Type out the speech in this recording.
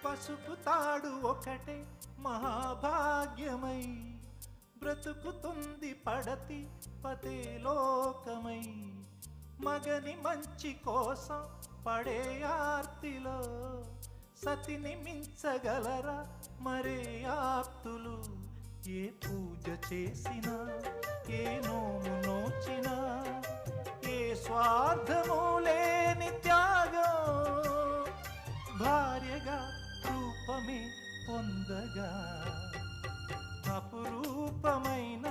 పసుపు తాడు ఒకటే మహాభాగ్యమై బ్రతుకుతుంది పడతి పదే లోకమై మగని మంచి కోసం పడే ఆర్తిలో సతిని మించగలరా మరే ఆప్తులు ఏ పూజ చేసినా ఏ నోము నోచినా ఏ స్వార్థము లేని త్యాగం భార్యగా రూపమే పొందగా అపురూపమైన